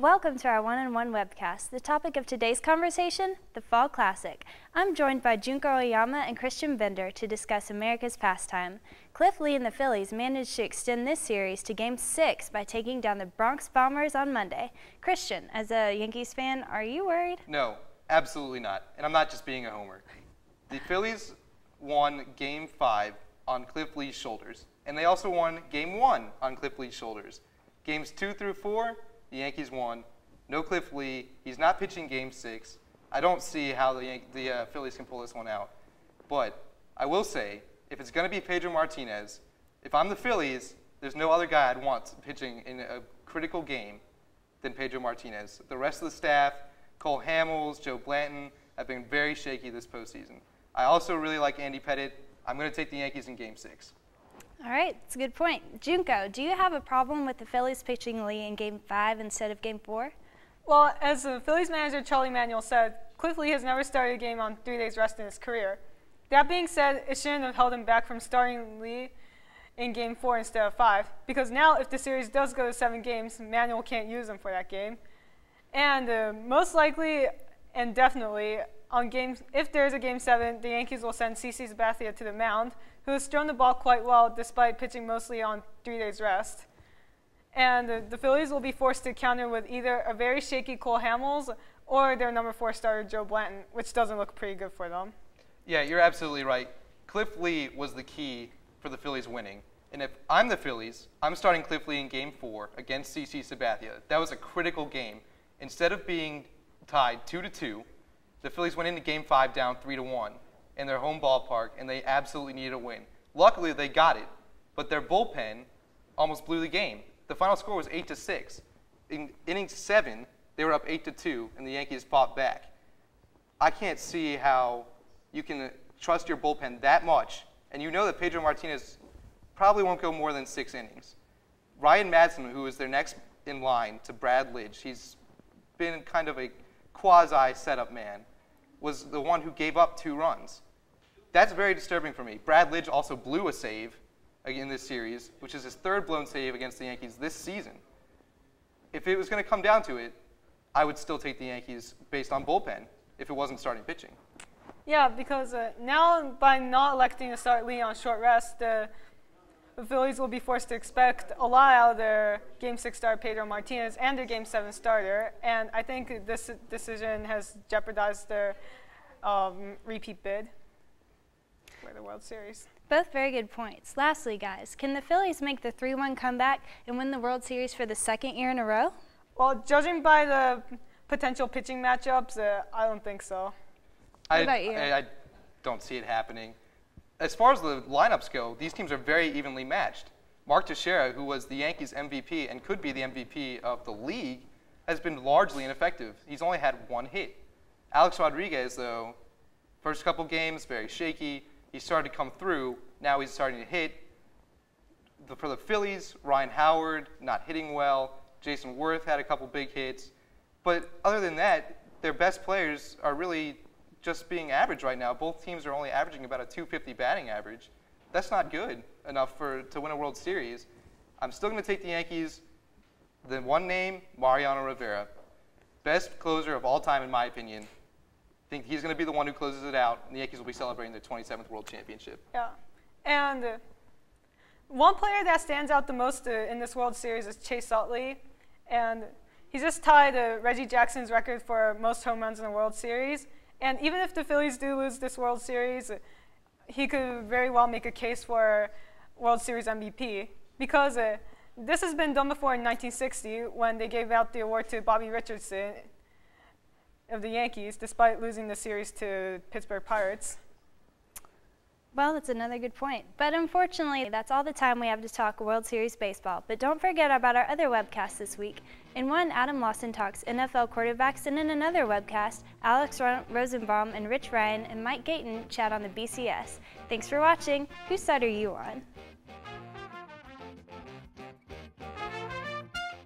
Welcome to our One-on-One Webcast. The topic of today's conversation, the Fall Classic. I'm joined by Junko Aoyama and Christian Bender to discuss America's pastime. Cliff Lee and the Phillies managed to extend this series to Game 6 by taking down the Bronx Bombers on Monday. Christian, as a Yankees fan, are you worried? No, absolutely not. And I'm not just being a homer. The Phillies won Game 5 on Cliff Lee's shoulders. And they also won Game 1 on Cliff Lee's shoulders. Games 2 through 4, the Yankees won. No Cliff Lee. He's not pitching Game 6. I don't see how the Phillies can pull this one out. But I will say, if it's going to be Pedro Martinez, if I'm the Phillies, there's no other guy I'd want pitching in a critical game than Pedro Martinez. The rest of the staff, Cole Hamels, Joe Blanton, have been very shaky this postseason. I also really like Andy Pettitte. I'm going to take the Yankees in Game 6. All right, that's a good point. Junko, do you have a problem with the Phillies pitching Lee in Game 5 instead of Game 4? Well, as the Phillies manager Charlie Manuel said, Cliff Lee has never started a game on 3 days rest in his career. That being said, it shouldn't have held him back from starting Lee in Game 4 instead of 5, because now if the series does go to 7 games, Manuel can't use him for that game. And most likely and definitely, if there's a Game 7, the Yankees will send Kacey Stark to the mound, who has thrown the ball quite well despite pitching mostly on 3 days rest. And the Phillies will be forced to counter with either a very shaky Cole Hamels or their number 4 starter Joe Blanton, which doesn't look pretty good for them. Yeah, you're absolutely right. Cliff Lee was the key for the Phillies winning. And if I'm the Phillies, I'm starting Cliff Lee in Game 4 against Kacey Stark. That was a critical game. Instead of being tied 2-2, the Phillies went into Game 5 down 3-1 in their home ballpark, and they absolutely needed a win. Luckily, they got it, but their bullpen almost blew the game. The final score was 8-6. In inning 7, they were up 8-2, and the Yankees fought back. I can't see how you can trust your bullpen that much, and you know that Pedro Martinez probably won't go more than 6 innings. Ryan Madson, who is their next in line to Brad Lidge, he's been kind of a quasi-setup man, was the one who gave up 2 runs. That's very disturbing for me. Brad Lidge also blew a save in this series, which is his 3rd blown save against the Yankees this season. If it was going to come down to it, I would still take the Yankees based on bullpen if it wasn't starting pitching. Yeah, because now by not electing to start Lee on short rest, the Phillies will be forced to expect a lot out of their Game 6 starter Pedro Martinez and their Game 7 starter, and I think this decision has jeopardized their repeat bid for the World Series. Both very good points. Lastly, guys, can the Phillies make the 3-1 comeback and win the World Series for the 2nd year in a row? Well, judging by the potential pitching matchups, I don't think so. What about you? I don't see it happening. As far as the lineups go, these teams are very evenly matched. Mark Teixeira, who was the Yankees MVP and could be the MVP of the league, has been largely ineffective. He's only had 1 hit. Alex Rodriguez, though, first couple games, very shaky. He started to come through. Now he's starting to hit. For the Phillies, Ryan Howard not hitting well. Jason Worth had a couple big hits. But other than that, their best players are really just being average right now. Both teams are only averaging about a .250 batting average. That's not good enough to win a World Series. I'm still going to take the Yankees. The one name, Mariano Rivera. Best closer of all time, in my opinion. I think he's going to be the one who closes it out, and the Yankees will be celebrating their 27th World Championship. Yeah. And one player that stands out the most in this World Series is Chase Utley. And he just tied Reggie Jackson's record for most home runs in the World Series. And even if the Phillies do lose this World Series, he could very well make a case for World Series MVP. Because this has been done before in 1960 when they gave out the award to Bobby Richardson of the Yankees, despite losing the series to Pittsburgh Pirates. Well, that's another good point. But unfortunately, that's all the time we have to talk World Series baseball. But don't forget about our other webcasts this week. In one, Adam Lawson talks NFL quarterbacks, and in another webcast, Alex Rosenbaum and Rich Ryan and Mike Gayton chat on the BCS. Thanks for watching. Whose side are you on?